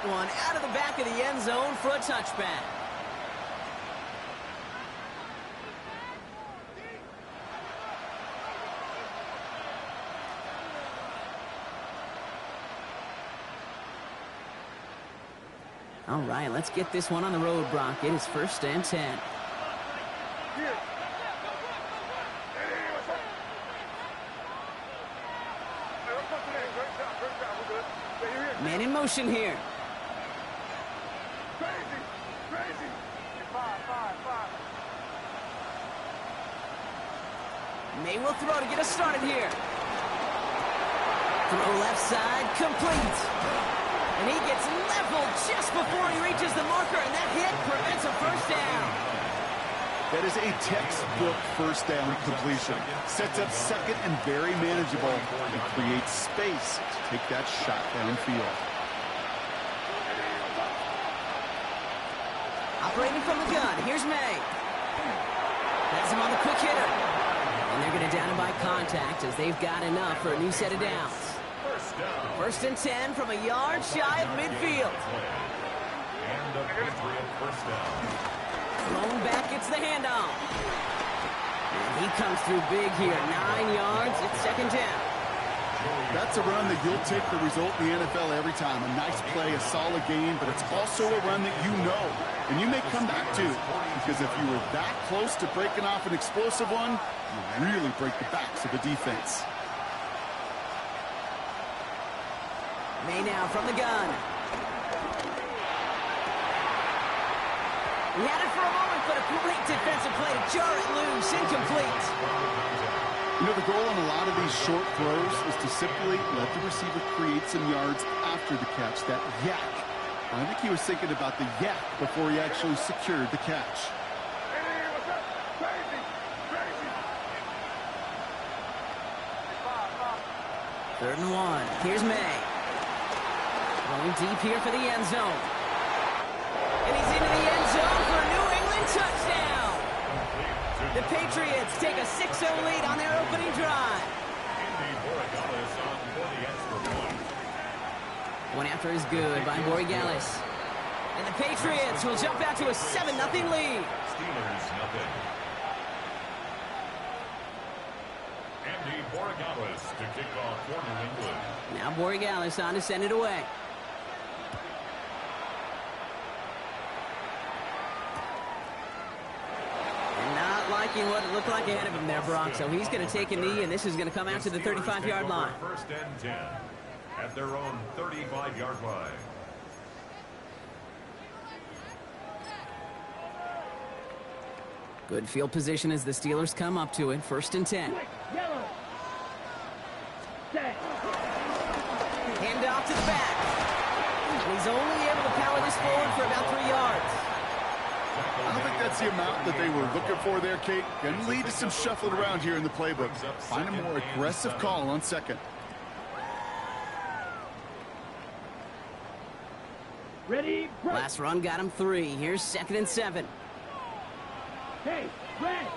that one out of the back of the end zone for a touchback. All right, let's get this one on the road, Brock. It is 1st and 10. Man in motion here. May will throw to get us started here. Throw left side, complete. And he gets leveled just before he reaches the marker, and that hit prevents a first down. That is a textbook first down completion. Sets up second and very manageable and creates space to take that shot downfield. Operating from the gun, here's May. Has him on the quick hitter. And they're going to down him by contact as they've got enough for a new set of downs. 1st and 10 from a yard shy of midfield. And a Patriot first down. Thrown back, it's the handoff. And he comes through big here. 9 yards, it's 2nd down. That's a run that you'll take the result in the NFL every time. A nice play, a solid game, but it's also a run that you know. And you may come back to, because if you were that close to breaking off an explosive one, you really break the backs of the defense. May now from the gun. He had it for a moment, but a great defensive play to jar it loose. Incomplete. You know, the goal on a lot of these short throws is to simply let the receiver create some yards after the catch, that yak. I think he was thinking about the yak before he actually secured the catch. 3rd and 1. Here's May. Going deep here for the end zone. And he's into the end zone for a New England touchdown. The Patriots take a 6-0 lead on their opening drive. One after is good by Borregales. And the Patriots will jump out to a 7-0 lead. Steelers nothing. Andy Borregales to kick off for New England. Now Borregales on to send it away. Liking what it looked like ahead of him there, Brock. So he's going to take a knee, and this is going to come out to the 35-yard line. 1st and 10 at their own 35-yard line. Good field position as the Steelers come up to it. 1st and 10. Hand off to the back. And he's only able to power this forward for about 3 yards. I don't think that's the amount that they were looking for there, Kate. Going to lead to some shuffling around here in the playbook. Find a more aggressive call on 2nd. Ready, break. Last run got him 3. Here's 2nd and 7. Hey, red.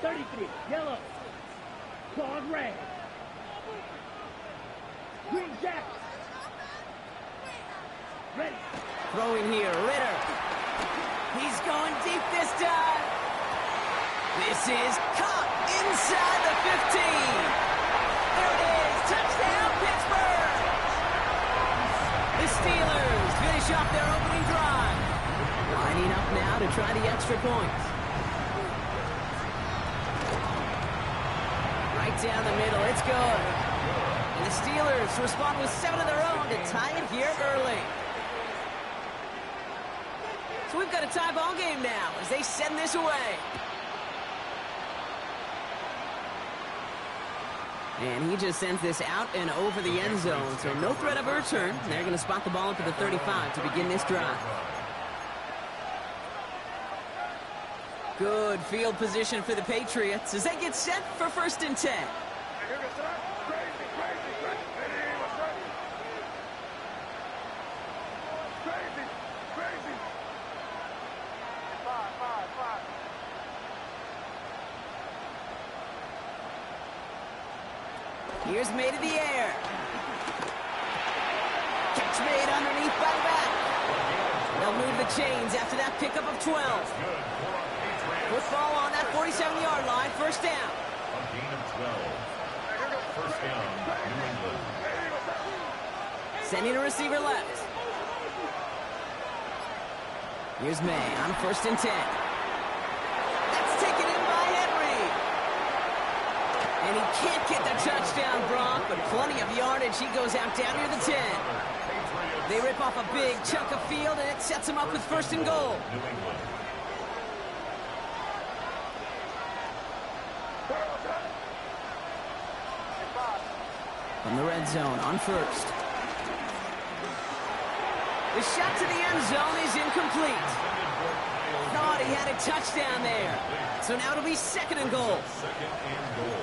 33, yellow. Claude red. Green jacket. Ready. Throwing here, Ritter. He's going deep this time. This is caught inside the 15. There it is. Touchdown, Pittsburgh. The Steelers finish off their opening drive. Lining up now to try the extra point. Right down the middle. It's good. And the Steelers respond with 7 of their own to tie it here early. So we've got a tie ball game now as they send this away. And he just sends this out and over the end zone. So no threat of a return. They're going to spot the ball up at the 35 to begin this drive. Good field position for the Patriots as they get set for 1st and 10. Here's May to the air. Catch made underneath by the chains after that pickup of 12. Football on that 47-yard line, first down. A gain of 12. First down, New England. Sending a receiver left. Here's May on first and 10. That's taken in by Henry. And he can't get the touchdown, Brock, but plenty of yardage. He goes out down near the 10. They rip off a big chunk of field, and it sets him up with first and goal. New England. From the red zone on first. The shot to the end zone is incomplete. Thought he had a touchdown there. So now it'll be second and goal. Second and goal.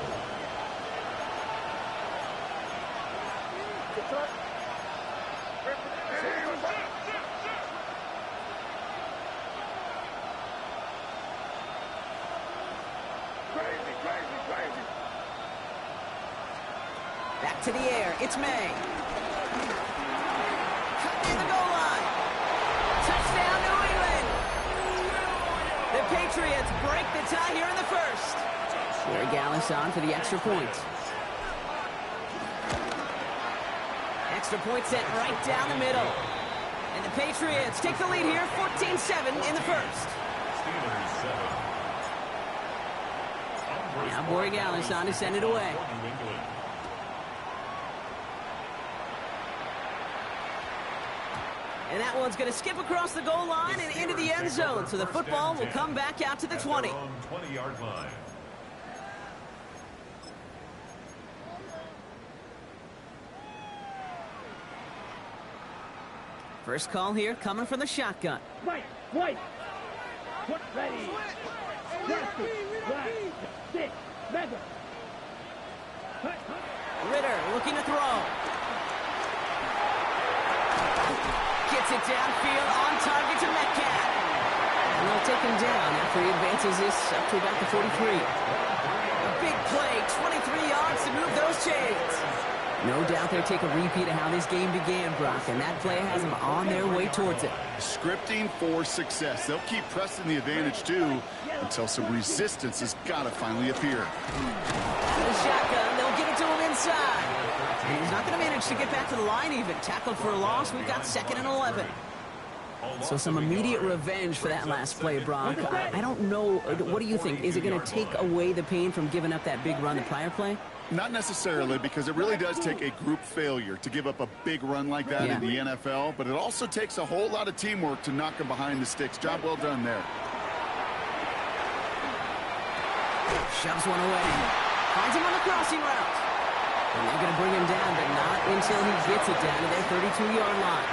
Back to the air. It's May. Cut near the goal line. Touchdown, New England. The Patriots break the tie here in the first. Gary Gallis on for the extra point. Extra point set right down the middle. And the Patriots take the lead here, 14-7 in the first. Steelers 7. Now Borregales on to send it away. New England. And that one's going to skip across the goal line and into the end zone. So the football will come back out to the 20. At their own 20-yard line. First call here coming from the shotgun. Right. Put ready. Sit. Mega. Ritter looking to throw. Gets it downfield on target to Metcalf. And they'll take him down after he advances this up to about the 43. A big play, 23 yards to move those chains. No doubt they'll take a repeat of how this game began, Brock, and that play has them on their way towards it. Scripting for success. They'll keep pressing the advantage, too, until some resistance has got to finally appear. The shotgun, they'll get it to him inside. And he's not going to manage to get back to the line even. Tackled for a loss. We've got second and 11. So some immediate revenge for that last play, Brock. I don't know. What do you think? Is it going to take away the pain from giving up that big run the prior play? Not necessarily, because it really does take a group failure to give up a big run like that in the NFL, but it also takes a whole lot of teamwork to knock him behind the sticks. Job well done there. Shoves one away. Finds him on the crossing route. And they're going to bring him down, but not until he gets it down to their 32-yard line.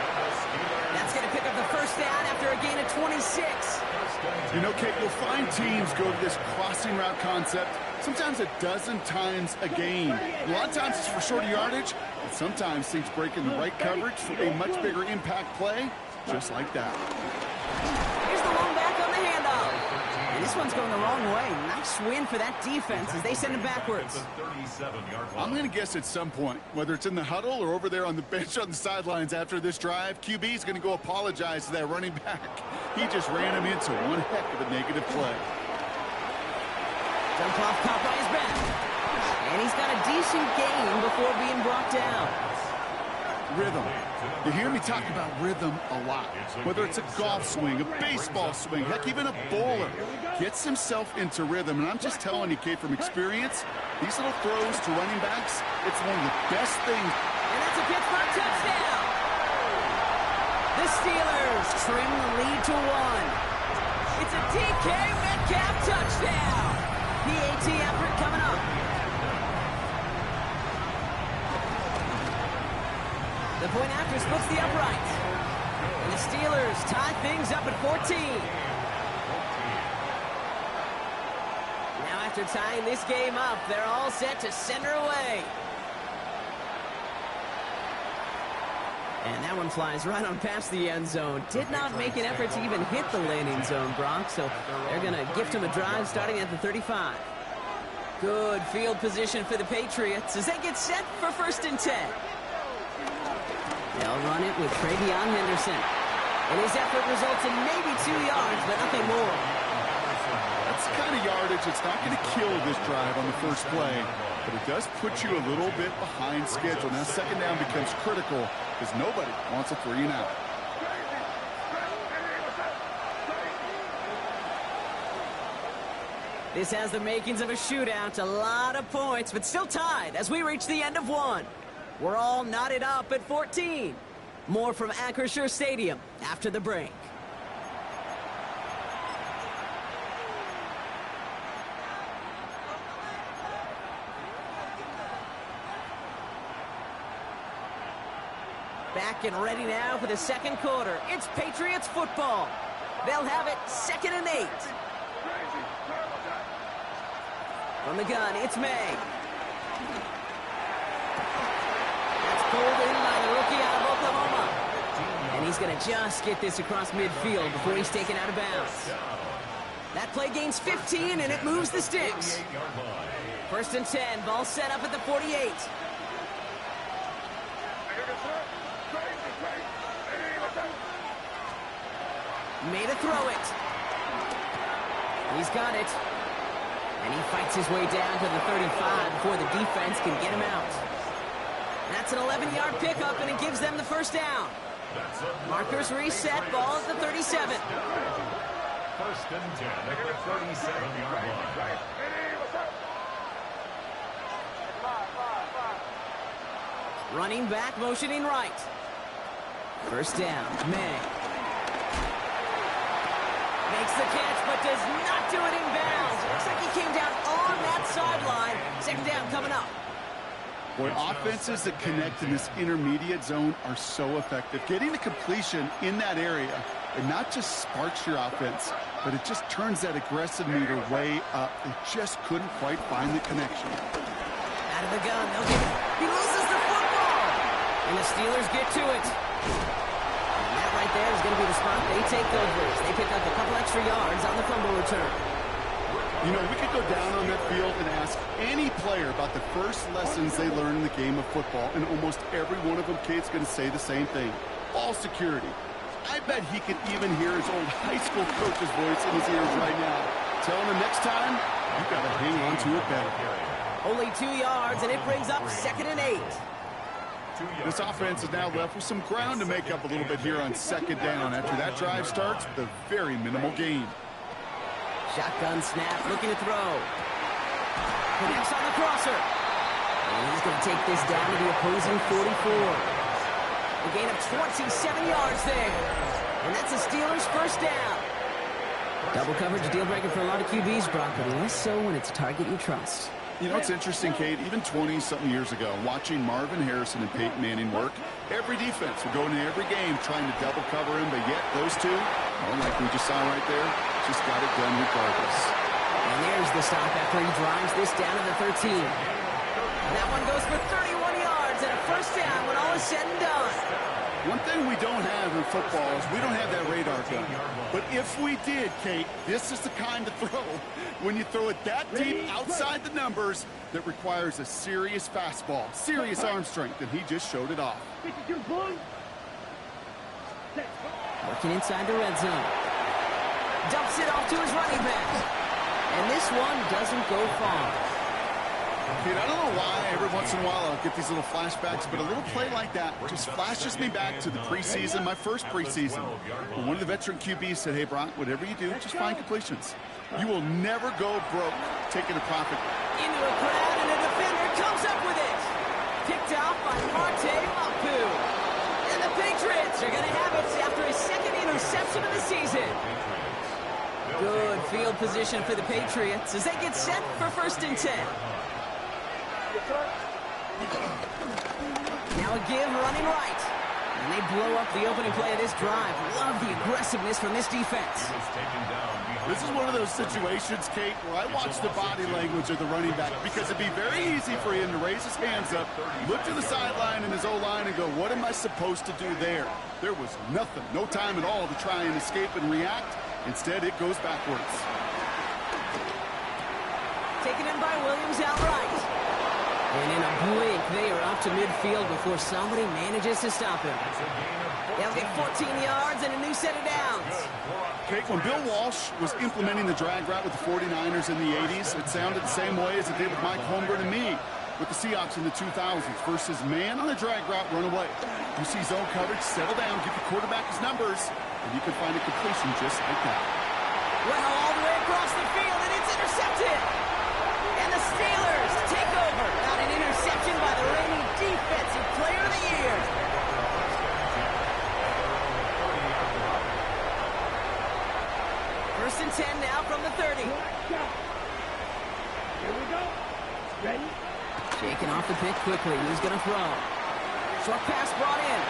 That's going to pick up the first down after a gain of 26. You know, Kate, you'll find teams go to this crossing route concept sometimes a dozen times a game. A lot of times it's for shorter yardage, but sometimes things break in the right coverage for a much bigger impact play, just like that. Here's the long back on the handoff. And this one's going the wrong way. Nice win for that defense as they send it backwards. I'm going to guess at some point, whether it's in the huddle or over there on the bench on the sidelines after this drive, QB is going to go apologize to that running back. He just ran him into one heck of a negative play. Dump off caught by his back. And he's got a decent gain before being brought down. Rhythm. You hear me talk about rhythm a lot. Whether it's a golf swing, a baseball swing, heck, even a bowler gets himself into rhythm. And I'm just telling you, Kate, from experience, these little throws to running backs, it's one of the best things. And that's a Pittsburgh touchdown. The Steelers trim the lead to 1. It's a DK Metcalf touchdown. PAT effort coming up. The point after splits the upright. And the Steelers tie things up at 14. Now after tying this game up, they're all set to send her away. And that one flies right on past the end zone. Did not make an effort to even hit the landing zone, Brock. So they're going to gift him a drive starting at the 35. Good field position for the Patriots as they get set for first and 10. They'll run it with Travion Henderson. And his effort results in maybe 2 yards, but nothing more. That's the kind of yardage that's not going to kill this drive on the first play, but it does put you a little bit behind schedule. Now second down becomes critical because nobody wants a 3-and-out. This has the makings of a shootout. A lot of points, but still tied as we reach the end of one. We're all knotted up at 14. More from Acrisure Stadium after the break. Back and ready now for the second quarter. It's Patriots football. They'll have it 2nd and 8. From the gun, it's May. That's pulled in by the rookie out of Oklahoma. And he's going to just get this across midfield before he's taken out of bounds. That play gains 15, and it moves the sticks. 1st and 10, ball set up at the 48. Made a throw it. He's got it. And he fights his way down to the 35 before the defense can get him out. That's an 11-yard pickup, and it gives them the first down. Markers reset, ball at the 37. 1st and 10 at the 37-yard line. Running back, motioning right. First down, May. Makes the catch, but does not do it in bounds. It looks like he came down on that sideline. 2nd down coming up. Boy, offenses that connect in this intermediate zone are so effective. Getting the completion in that area, it not just sparks your offense, but it just turns that aggressive meter way up. They just couldn't quite find the connection. Out of the gun, they'll get it. He loses the football. And the Steelers get to it. And that right there is going to be the spot they take over. They pick up a couple extra yards on the fumble return. You know, we could go down on that field and ask any player about the first lessons they learned in the game of football, and almost every one of them, Kate's going to say the same thing. Ball security. I bet he could even hear his old high school coach's voice in his ears right now, telling him next time, you got to hang on to it better. Only 2 yards, and it brings up 2nd and 8. This offense is now left with some ground to make up a little bit here on 2nd down. After that drive starts, with a very minimal gain. Shotgun snap, looking to throw. Connects on the crosser. And he's going to take this down to the opposing 44. A gain of 27 yards there. And that's the Steelers' first down. Double coverage, a deal breaker for a lot of QBs, Brock, but less so when it's a target you trust. You know, it's interesting, Kate, even 20-something years ago, watching Marvin Harrison and Peyton Manning work, every defense would go into every game trying to double cover him, but yet those two, like we just saw right there, just got it done regardless. And there's the stop after he drives this down to the 13. That one goes for 31 yards and a first down when all is said and done. One thing we don't have in football is we don't have that radar gun. But if we did, Kate, this is the kind of throw, when you throw it that deep outside the numbers, that requires a serious fastball, serious arm strength, and he just showed it off. Working inside the red zone. Dumps it off to his running back. And this one doesn't go far. Kate, I don't know why every once in a while I'll get these little flashbacks, but a little play like that just flashes me back to the preseason, my first preseason. When one of the veteran QBs said, hey, Brock, whatever you do, just find completions. You will never go broke taking a profit. Into a crowd, and a defender comes up with it. Picked off by Marte Mapu. And the Patriots are going to have it after his second interception of the season. Good field position for the Patriots as they get set for 1st and 10. Now a give running right. And they blow up the opening play of this drive. Love the aggressiveness from this defense. This is one of those situations, Kate, where I watch the body language of the running back because it'd be very easy for him to raise his hands up, look to the sideline and his O-line and go, what am I supposed to do there? There was nothing, no time at all to try and escape and react. Instead, it goes backwards. Taken in by Williams outright. And in a blink, they are up to midfield before somebody manages to stop him. They'll get 14 yards and a new set of downs. Kate, when Bill Walsh was implementing the drag route with the 49ers in the 80s, it sounded the same way as it did with Mike Holmgren and me with the Seahawks in the 2000s versus man on a drag route, run away. You see zone coverage, settle down, give the quarterback his numbers, and you can find a completion just like that. Well, all the way across the field, and it's intercepted. And the Steelers take over. Got an interception by the reigning Defensive Player of the Year. First and 10 now from the 30. Here we go. Ready? Shaking off the pick quickly. He's going to throw. Short pass brought in.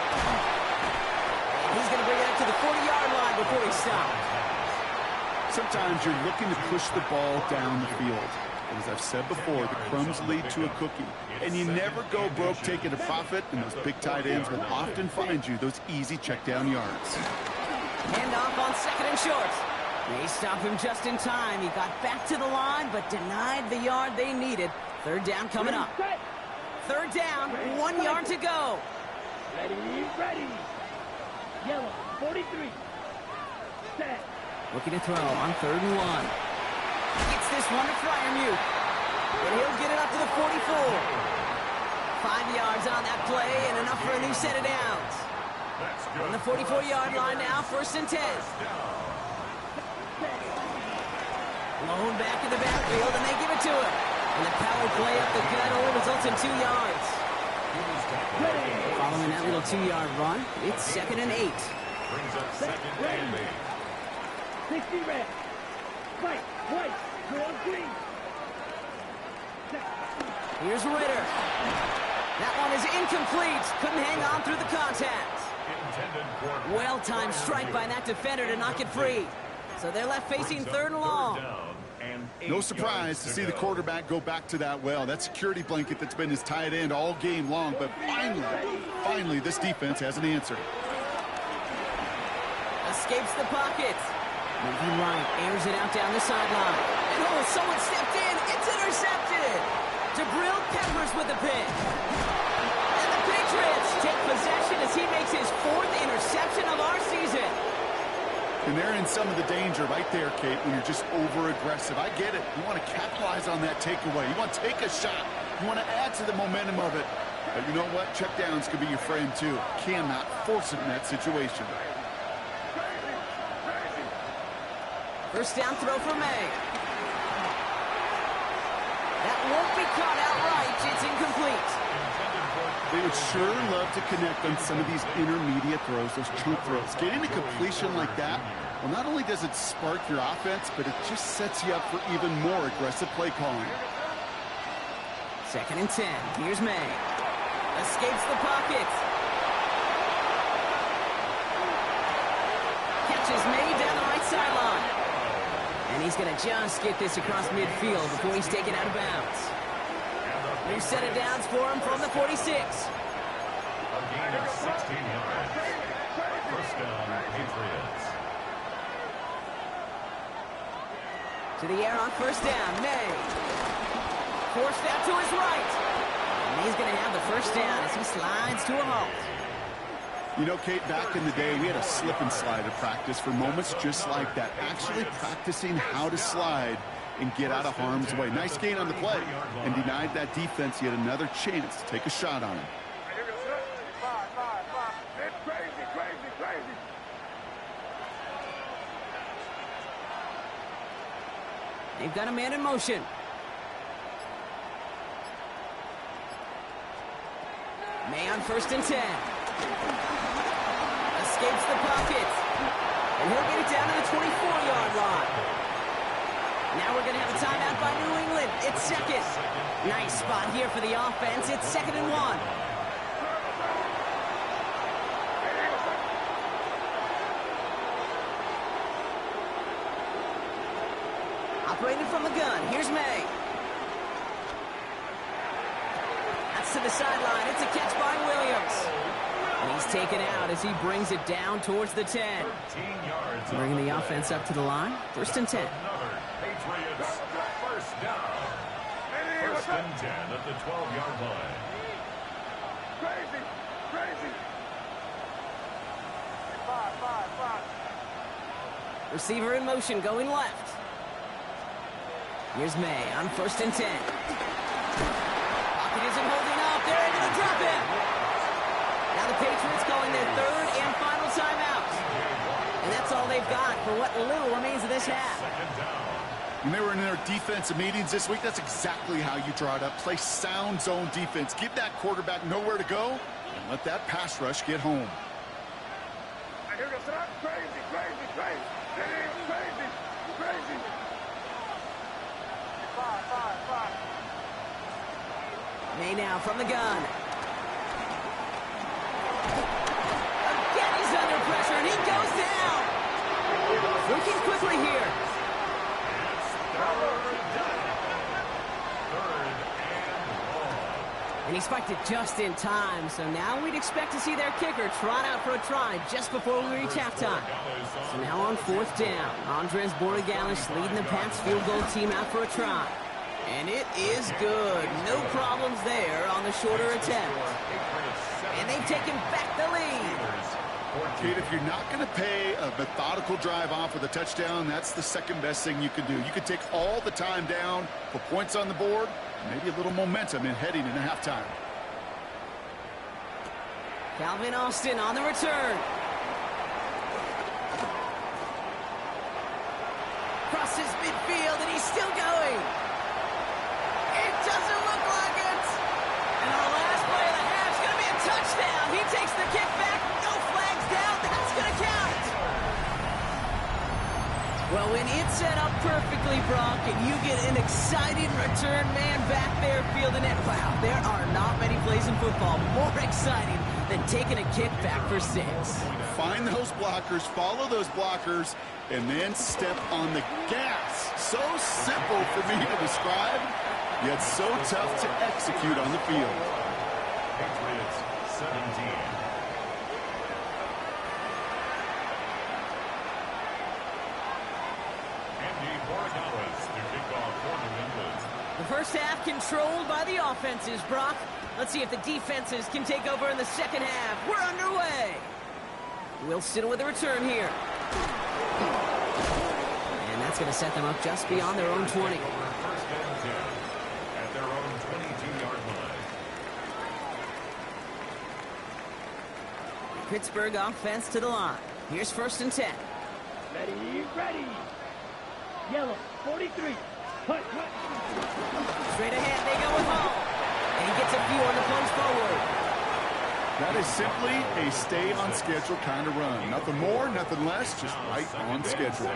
And he's going to bring it up to the 40-yard line before he stops. Sometimes you're looking to push the ball down the field. And as I've said before, the crumbs lead to a cookie. And you never go broke taking a profit, and those big tight ends will often find you those easy check-down yards. Hand off on second and short. They stop him just in time. He got back to the line, but denied the yard they needed. Third down coming up. Third down, 1 yard to go. Ready, ready. Yellow, 43. Set. Looking to throw on 3rd and 1. Gets this one to Fryermuth. And he'll get it up to the 44. 5 yards on that play and enough for a new set of downs. On the 44-yard line now, 1st and 10. Blown back in the backfield, and they give it to him. And the power play up the gut only results in 2 yards. Following that little 2-yard run, it's 2nd and 8. Brings up second and 8. 60 red. White, white, gold, green. Here's Ritter. That one is incomplete. Couldn't hang on through the contact. Well-timed strike by that defender to knock it free. So they're left facing 3rd and long. No surprise to see the quarterback go back to that well. That security blanket that's been his tight end all game long. But finally, this defense has an answer. Escapes the pocket. Moving right, airs it out down the sideline. And oh, someone stepped in. It's intercepted. Jabril Peppers with the pick. And the Patriots take possession as he makes his 4th interception of our season. And they're in some of the danger right there, Kate, when you're just over-aggressive. I get it. You want to capitalize on that takeaway. You want to take a shot. You want to add to the momentum of it. But you know what? Checkdowns could be your friend, too. Cannot force it in that situation. First down throw for May. That won't be caught outright. It's incomplete. They would sure love to connect on some of these intermediate throws, those chunk throws. Getting a completion like that, well, not only does it spark your offense, but it just sets you up for even more aggressive play calling. 2nd and 10. Here's May. Escapes the pocket. Catches May down the right sideline. And he's going to just get this across midfield before he's taken out of bounds. New set of downs for him from the 46. A gain of 16 yards. First down, Patriots. To the air on first down. May. Forced out to his right. And he's going to have the first down as he slides to a halt. You know, Kate, back in the day, we had a slip and slide at practice for moments just like that. Actually practicing how to slide and get out of harm's way. Nice gain on the play and denied that defense yet another chance to take a shot on him. They've got a man in motion. May on 1st and 10. Escapes the pocket. And he'll get it down to the 24-yard line. Now we're going to have a timeout by New England. It's 2nd. Nice spot here for the offense. It's 2nd and 1. Operating from the gun. Here's May. That's to the sideline. It's a catch by Williams. And he's taken out as he brings it down towards the 10. Bringing the offense up to the line. 1st and 10. Patriots first down. 1st and 10 at the 12-yard line. Crazy. Crazy. 5. Receiver in motion, going left. Here's May on 1st and 10. Pocket isn't holding up. They're able to drop him. Now the Patriots calling their 3rd and final timeout. And that's all they've got for what little remains of this half. When they were in their defensive meetings this week, that's exactly how you draw it up. Play sound zone defense. Give that quarterback nowhere to go and let that pass rush get home. Here goes that. Crazy. It is crazy. 5. May now from the gun. Again, he's under pressure, and he goes down. Looking quickly here. And he spiked it just in time, so now we'd expect to see their kicker trot out for a try just before we reach halftime. So now on 4th down, Andres Borregales leading the Pats field goal team out for a try. And it is good. No problems there on the shorter attempt. And they've taken back the lead. Kate, if you're not going to pay a methodical drive off with a touchdown, that's the second best thing you can do. You can take all the time down, put points on the board, maybe a little momentum in heading into halftime. Calvin Austin on the return. Crosses midfield, and he's still going. It doesn't look like it. And our last play of the half is going to be a touchdown. He takes the kick back. No flags down. That's going to count. Well, when it's set up perfectly, Brock, and you get an exciting return man back there fielding it, wow, there are not many plays in football more exciting than taking a kick back for 6. Find those blockers, follow those blockers, and then step on the gas. So simple for me to describe, yet so tough to execute on the field. Patriots 17. The first half controlled by the offenses, Brock. Let's see if the defenses can take over in the second half. We're underway. Wilson with a return here. And that's going to set them up just beyond their own 20. First and 10 at their own 22-yard line. Pittsburgh offense to the line. Here's 1st and 10. Ready. Yellow, 43. Hut. Straight ahead, they go with Hall. And he gets a few on the punch forward. That is simply a stay-on-schedule kind of run. Nothing more, nothing less, just right on schedule.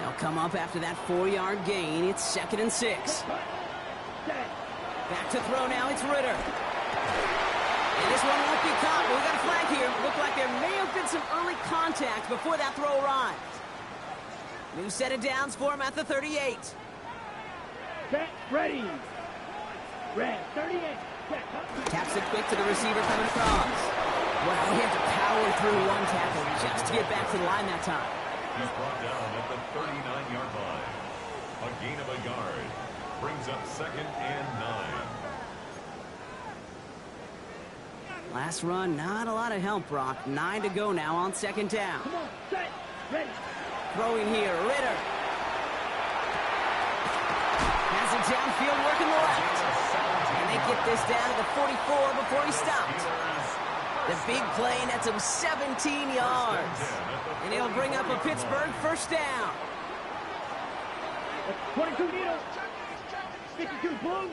They'll come up after that 4-yard gain. It's 2nd and 6. Back to throw now, it's Ritter. And this one won't be caught, but we got a flag here. Looked like there may have been some early contact before that throw arrived. New set of downs for him at the 38. Set, ready. Red, 38. Set, Taps it quick to the receiver coming across. Well, he had to power through one tackle just to get back to the line that time. He's brought down at the 39-yard line. A gain of a yard brings up 2nd and 9. Last run, not a lot of help, Brock. 9 to go now on 2nd down. Come on, set, ready. Throwing here, Ritter. Has it downfield, working the left. And they get this down to the 44 before he stopped. The big play nets him 17 yards. And he'll bring up a Pittsburgh 1st down. 22 needle. 52 blue.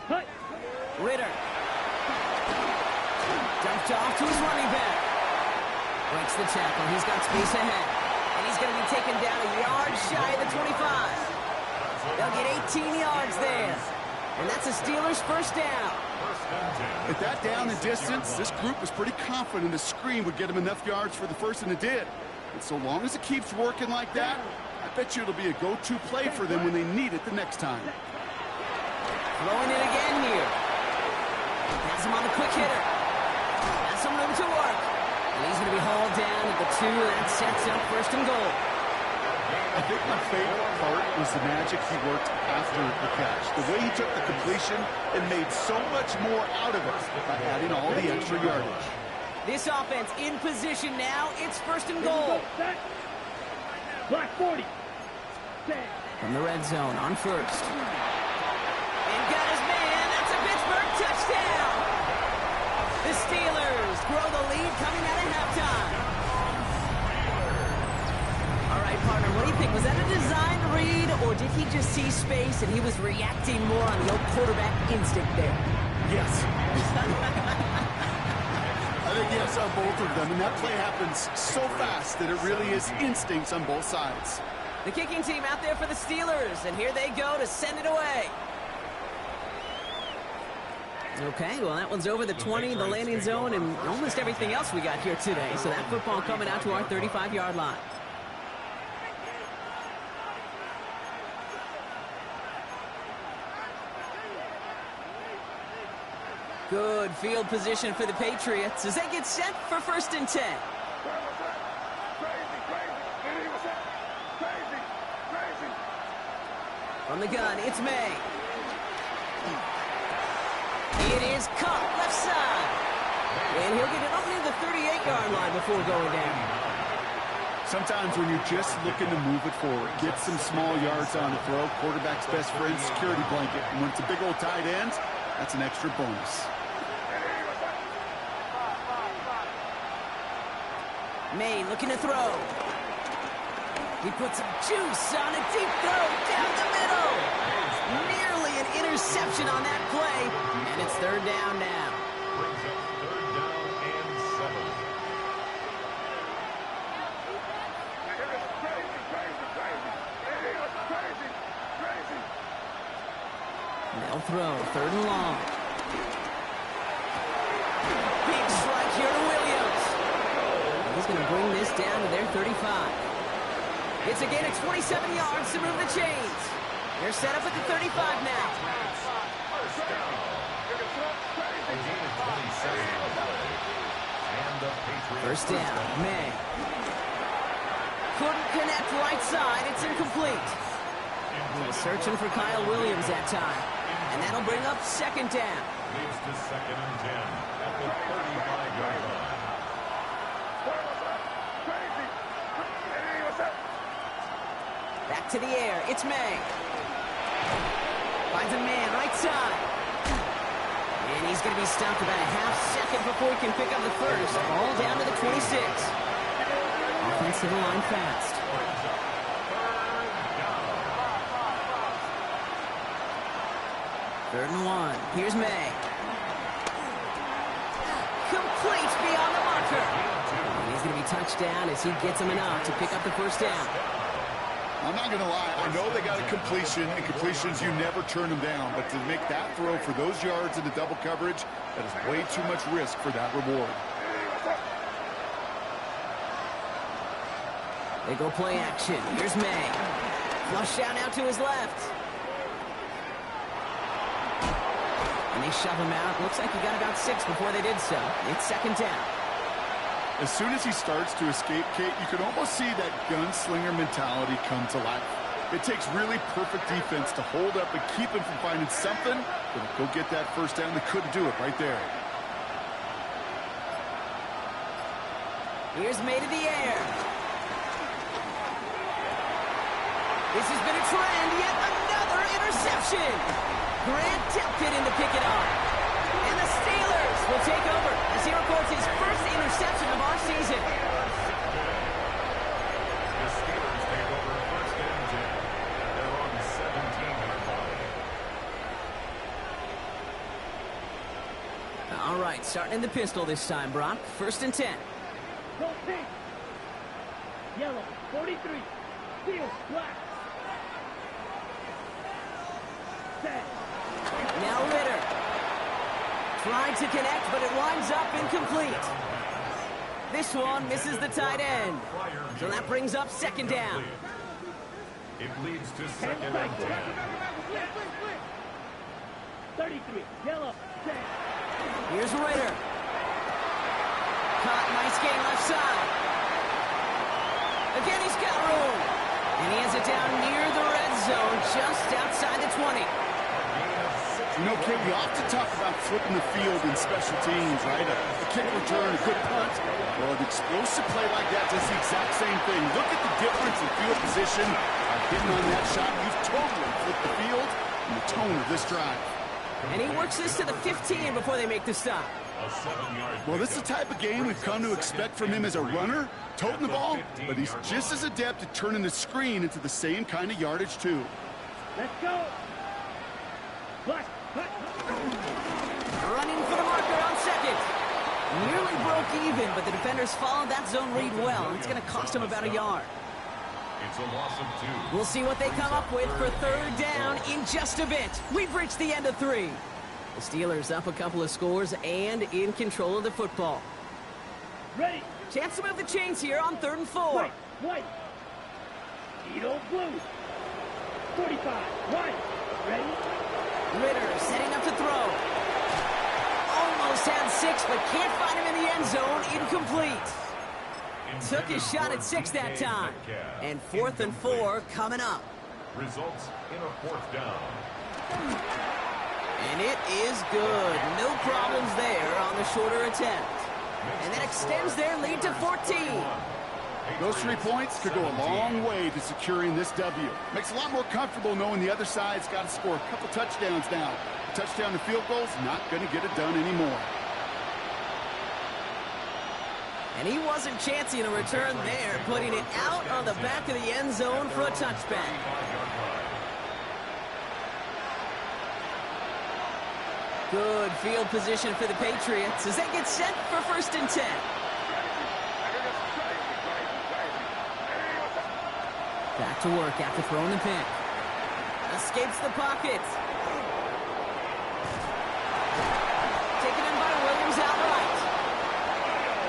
Hut. Ritter. Dumped off to his running back. Breaks the tackle. He's got space ahead. And he's going to be taken down a yard shy of the 25. They'll get 18 yards there. And that's a Steelers 1st down. At that down and distance, this group was pretty confident a screen would get them enough yards for the first, and it did. And so long as it keeps working like that, I bet you it'll be a go-to play for them when they need it the next time. Throwing it again here. Has him on the quick hitter. Has some room to work. And he's going to be hauled down at the 2. That sets up 1st and goal. I think my favorite part was the magic he worked after the catch. The way he took the completion and made so much more out of it by adding all the extra yardage. This offense in position now. It's first and goal. Set. Black 40. Set. From the red zone on first. And got his man. That's a Pittsburgh touchdown. The Steelers grow the lead coming out of halftime. All right, partner, what do you think? Was that a design read, or did he just see space and he was reacting more on the old quarterback instinct there? Yes. I think yes on both of them, and that play happens so fast that it really is instincts on both sides. The kicking team out there for the Steelers, and here they go to send it away. Okay, well, that one's over the 20, the landing zone, and almost everything else we got here today. So that football coming out to our 35-yard line. Good field position for the Patriots as they get set for first and 10. From the gun, it's May. It is caught left side. And he'll get it up near the 38-yard line before going down. Sometimes when you're just looking to move it forward, get some small yards on the throw, quarterback's best friend, security blanket. And when it's a big old tight end, that's an extra bonus. May looking to throw. He puts some juice on a deep throw down the middle. Nearly an interception on that play. And it's third down now. Brings up third down and 7. They'll throw third and long. Big strike here to Williams. He's going to bring this down to their 35. It's a gain of 27 yards to move the chains. They're set up at the 35 now. First down. A gain of 27 on the play. And the Patriots First down, May. Couldn't connect right side. It's incomplete. He was searching for Kyle Williams that time. And that'll bring up second down. leads to second and 10 at the 35-yard line. Back to the air. It's May. Finds a man right side. And he's going to be stopped about a half second before he can pick up the first. All down to the 26. Offensive line fast. Third and one. Here's May. Complete beyond the marker. And he's going to be touched down as he gets him enough to pick up the first down. I'm not going to lie. I know they got a completion, and completions, you never turn them down. But to make that throw for those yards into double coverage, that is way too much risk for that reward. They go play action. Here's May. Flush out now to his left. And they shove him out. Looks like he got about 6 before they did so. It's second down. As soon as he starts to escape, Kate, you can almost see that gunslinger mentality come to life. It takes really perfect defense to hold up and keep him from finding something that'll go get that first down. They couldn't do it right there. Here's May to the air. This has been a trend. Yet another interception. Grant tipped it in to pick it off. And the Steelers will take over as he records his first interception of our season. The Steelers take over first and 10. They're on the 17-yard line. All right, starting in the pistol this time, Brock. First and 10. Go pink. Yellow, 43. Steel, black. Set. Now Ritter. Tried to connect, but it winds up incomplete. This one misses the tight end. So that brings up second down. It leads to second and 10. 33. Yellow, set. Here's Ritter. Caught, nice game left side. Again, he's got room. And he has it down near the red zone, just outside the 20. You know, Kate, we often talk about flipping the field in special teams, right? A kick return, a good punt. Well, an explosive play like that does the exact same thing. Look at the difference in field position. Getting on that shot, you've totally flipped the field and the tone of this drive. And he works this to the 15 before they make the stop. Well, this is the type of game we've come to expect from him as a runner, toting the ball, but he's just as adept at turning the screen into the same kind of yardage, too. Let's go. Black. Running for the marker on second. Nearly broke even, but the defenders followed that zone read well. It's going to cost him about a yard. It's a loss of 2. We'll see what they come up with for third down in just a bit. We've reached the end of 3. The Steelers up a couple of scores and in control of the football. Ready. Chance to move the chains here on 3rd and 4. White. Edo blue. 45. White. Ready. Ritter setting up to throw. Almost had 6, but can't find him in the end zone. Incomplete. Took his shot at 6 that time. And 4th and 4 coming up. Results in a 4th down. And it is good. No problems there on the shorter attempt. And that extends their lead to 14. Those 3 points could go a long way to securing this W. Makes it a lot more comfortable knowing the other side's got to score a couple touchdowns now. A touchdown to field goal's not going to get it done anymore. And he wasn't chancing a return there, putting it out on the back of the end zone for a touchback. Good field position for the Patriots as they get set for 1st and 10. Back to work after throwing the pick. Escapes the pocket. Taken in by Williams outright.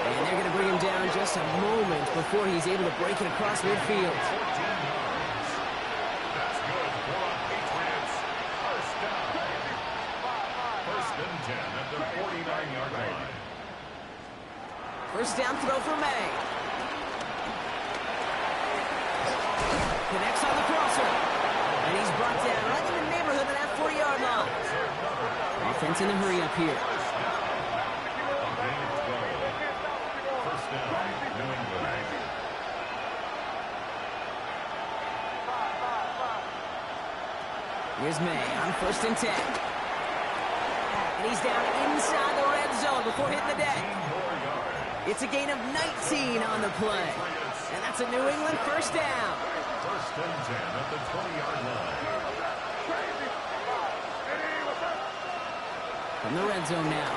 And they're going to bring him down just a moment before he's able to break it across midfield. That's good for the Patriots. First down. 1st and 10 at the 49-yard line. First down throw for May. Connects on the crosser. And he's brought down right in the neighborhood of that 40-yard line. Offense in a hurry up here. First down, New England. Here's May on 1st and 10. And he's down inside the red zone before hitting the deck. It's a gain of 19 on the play. And that's a New England first down. 1st and 10 at the 20-yard line. From the red zone now.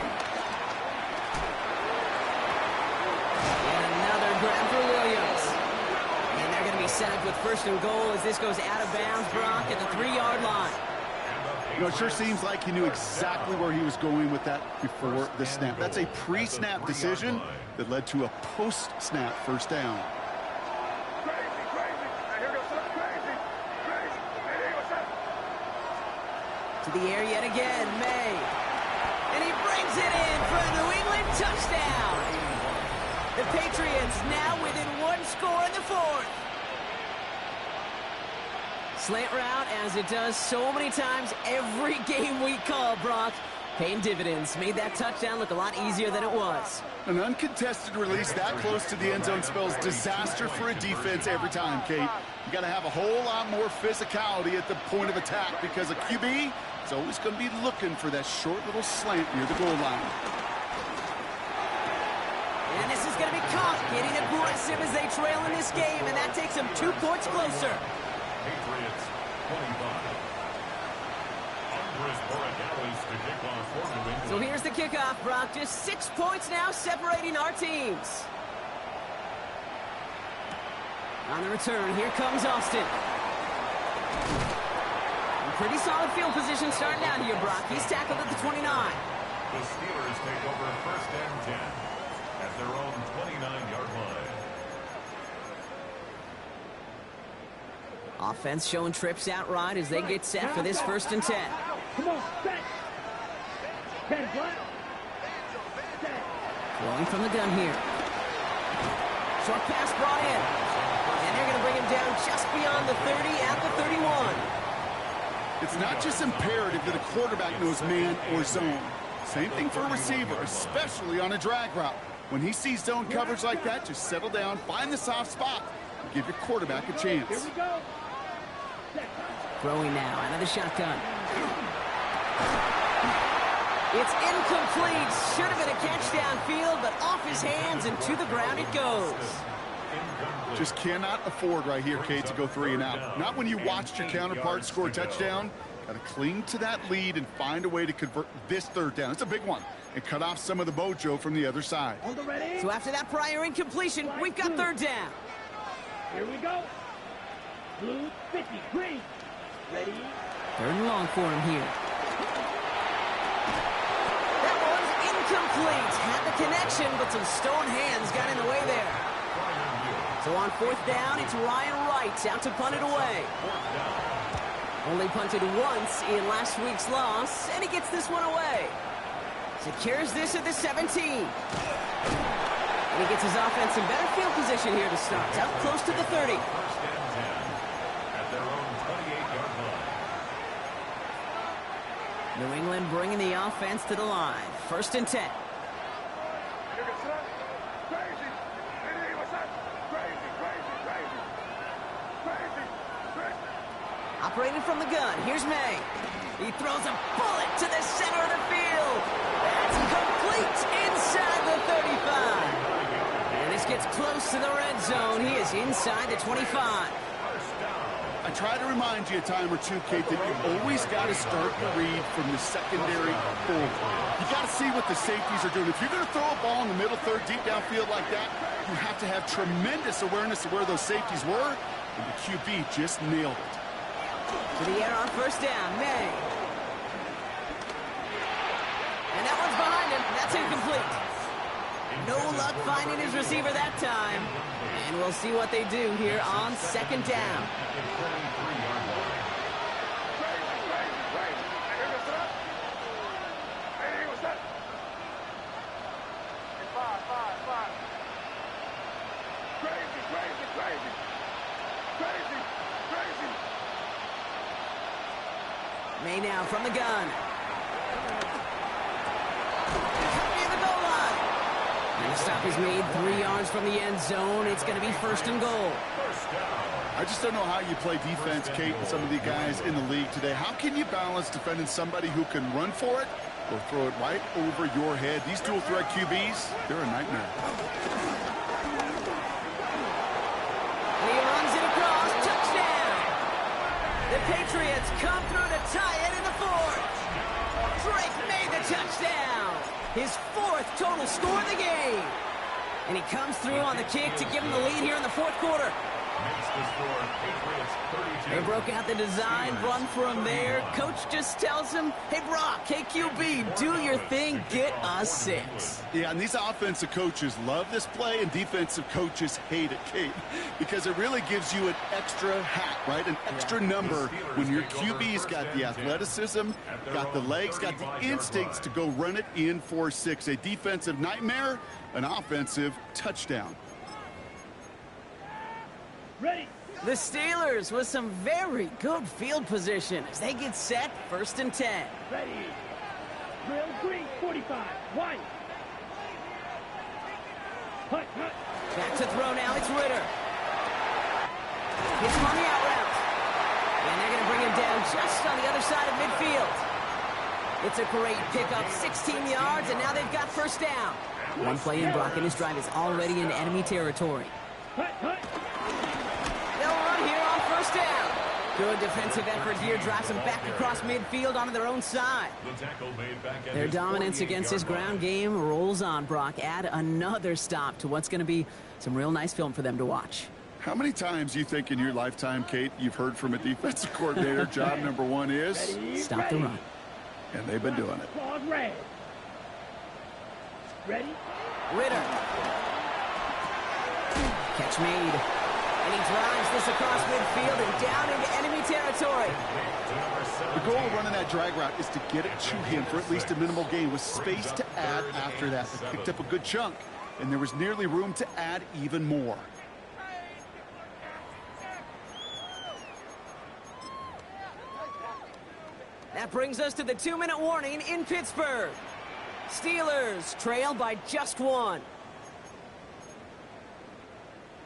And another grab for Williams. And they're going to be set up with 1st and goal as this goes out of bounds, Brock, at the 3-yard line. You know, it sure seems like he knew exactly where he was going with that before the snap. That's a pre-snap decision that led to a post-snap first down. To the air yet again, May. And he brings it in for a New England touchdown. The Patriots now within 1 score in the 4th. Slant route, as it does so many times every game we call, Brock. Paying dividends. Made that touchdown look a lot easier than it was. An uncontested release that close to the end zone spells disaster for a defense every time, Kate. You got to have a whole lot more physicality at the point of attack because a QB is always going to be looking for that short little slant near the goal line. And this is going to be caught, getting aggressive as they trail in this game, and that takes them 2 points closer. Patriots 25. So here's the kickoff, Brock. Just 6 points now separating our teams. On the return, here comes Austin. Pretty solid field position starting out here, Brock. He's tackled at the 29. The Steelers take over 1st and 10 at their own 29-yard line. Offense showing trips out right as they get set for this 1st and 10. Come on, set. 10 flat. Set. Throwing from the gun here. Short pass brought in. And they're going to bring him down just beyond the 30 at the 31. It's not just imperative that a quarterback knows man or zone. Same thing for a receiver, especially on a drag route. When he sees zone coverage like that, just settle down, find the soft spot, and give your quarterback a chance. Here we go. Throwing now out of the shotgun. It's incomplete. Should have been a catch downfield, but off his hands and to the ground it goes. Just cannot afford right here, Kate, to go 3 and out. Not when you watched your counterpart score a touchdown. Got to cling to that lead and find a way to convert this 3rd down. It's a big one. And cut off some of the mojo from the other side. So after that prior incompletion, we've got 3rd down. Here we go. Blue 50, green. Ready? 3rd and long for him here. That one's incomplete. Had the connection, but some stone hands got in the way there. So on 4th down, it's Ryan Wright out to punt it away. Only punted once in last week's loss, and he gets this one away. Secures this at the 17. And he gets his offense in better field position here to start. Out close to the 30. At their own 28-yard line. New England bringing the offense to the line. 1st and 10. Operating from the gun, here's May. He throws a bullet to the center of the field. That's complete inside the 35. And this gets close to the red zone. He is inside the 25. I try to remind you a time or two, Kate, that you always got to start the read from the secondary forward. You got to see what the safeties are doing. If you're going to throw a ball in the middle 3rd, deep downfield like that, you have to have tremendous awareness of where those safeties were, and the QB just nailed it. To the air on 1st down, May. And that one's behind him. That's incomplete. No luck finding his receiver that time. And we'll see what they do here on 2nd down. May now from the gun. Near the goal line. And the stop is made 3 yards from the end zone. It's going to be 1st and goal. I just don't know how you play defense, Kate, and some of the guys in the league today. How can you balance defending somebody who can run for it or throw it right over your head? These dual threat QBs, they're a nightmare. And he runs it across. Touchdown. The Patriots come through to tie it in the 4th. Drake made the touchdown. His 4th total score of the game. And he comes through on the kick to give him the lead here in the 4th quarter. They broke out the design run for him there. Coach just tells him, hey, Brock, KQB, do your thing, get us 6. Yeah, and these offensive coaches love this play, and defensive coaches hate it, Kate, because it really gives you an extra hat, right? An extra number when your QB's got the athleticism, got the legs, got the instincts to go run it in for 6. A defensive nightmare, an offensive touchdown. Ready. The Steelers with some very good field position as they get set. 1st and 10. Ready. Drill green 45. White. Hut. Back to throw now. It's Ritter. Gets him on the out route. And they're going to bring him down just on the other side of midfield. It's a great pickup. 16 yards, and now they've got 1st down. One play in, Brock, and his drive is already in enemy territory. Hut. They'll run here on 1st down. Good defensive effort here. Drives them back across midfield onto their own side. Their dominance against this ground game rolls on, Brock. Add another stop to what's going to be some real nice film for them to watch. How many times you think in your lifetime, Kate, you've heard from a defensive coordinator, job number 1 is? Stop the run. And they've been doing it. Claws red. Ready. Ritter. Catch made. And he drives this across midfield and down into enemy territory. The goal of running that drag route is to get it to him for at least a minimal gain with space to add after that. They picked up a good chunk, and there was nearly room to add even more. That brings us to the 2-minute warning in Pittsburgh. Steelers trail by just 1.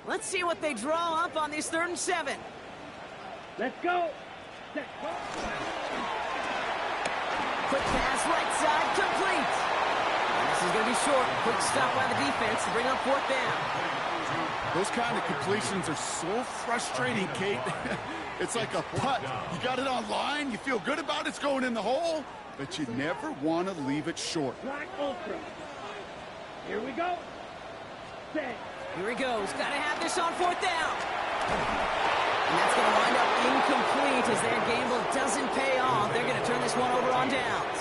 Let's see what they draw up on this 3rd and 7. Let's go. Set, go. Quick pass right side, complete. And this is going to be short. Quick stop by the defense to bring up 4th down. Those kind of completions are so frustrating, Kate. It's like a putt. You got it on line, you feel good about it's going in the hole, but you never want to leave it short. Black Ultra. Here we go. Set. Here he goes. Got to have this on 4th down. And that's going to wind up incomplete as their gamble doesn't pay off. They're going to turn this one over on downs.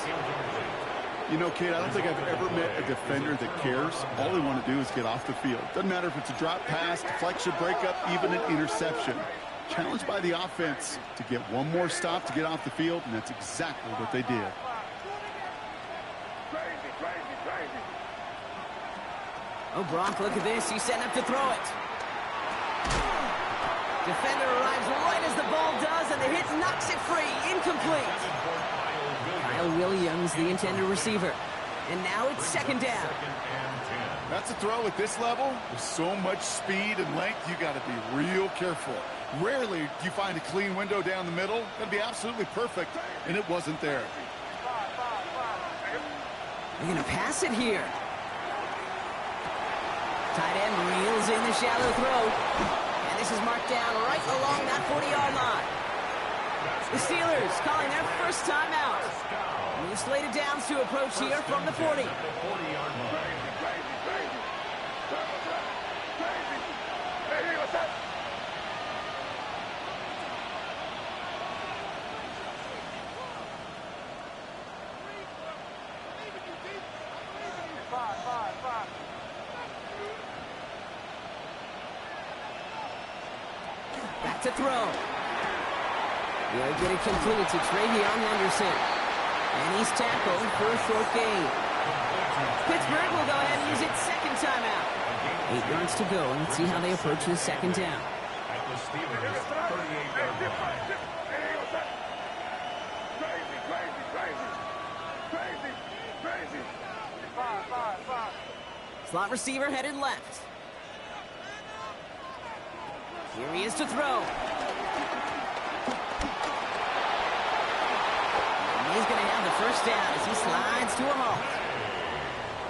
You know, Kate, I don't think I've ever met a defender that cares. All they want to do is get off the field. Doesn't matter if it's a drop pass, deflection, breakup, even an interception. Challenged by the offense to get one more stop to get off the field, and that's exactly what they did. Oh, Brock, look at this. He's setting up to throw it. Defender arrives right as the ball does, and the hit knocks it free. Incomplete. Kyle Williams, the intended receiver. And now it's 2nd down. That's a throw at this level. With so much speed and length, you got to be real careful. Rarely do you find a clean window down the middle. That'd be absolutely perfect, and it wasn't there. They're going to pass it here. Tight end reels in the shallow throw. And this is marked down right along that 40-yard line. The Steelers calling their first timeout. New slated downs to approach here from the 40. Back to throw. They'll get it complete to Travion Henderson. And he's tackled for a short gain. Pittsburgh will go ahead and use its 2nd timeout. 8 yards to go, and let's see how they approach this 2nd down. At the Steelers' 38-yard line. Slot receiver headed left. Here he is to throw. And he's going to have the 1st down as he slides to a hole.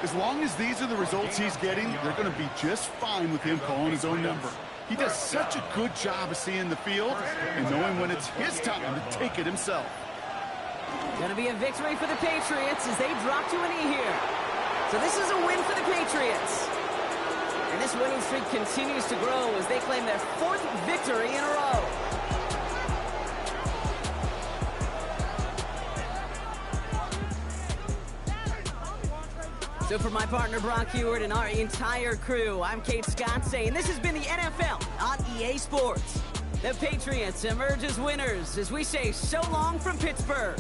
As long as these are the results he's getting, they're going to be just fine with him calling his own number. He does such a good job of seeing the field and knowing when it's his time to take it himself. Going to be a victory for the Patriots as they drop to a knee here. So this is a win for the Patriots. And this winning streak continues to grow as they claim their 4th victory in a row. So for my partner Brock Heward and our entire crew, I'm Kate Scott saying this has been the NFL on EA Sports. The Patriots emerge as winners as we say so long from Pittsburgh.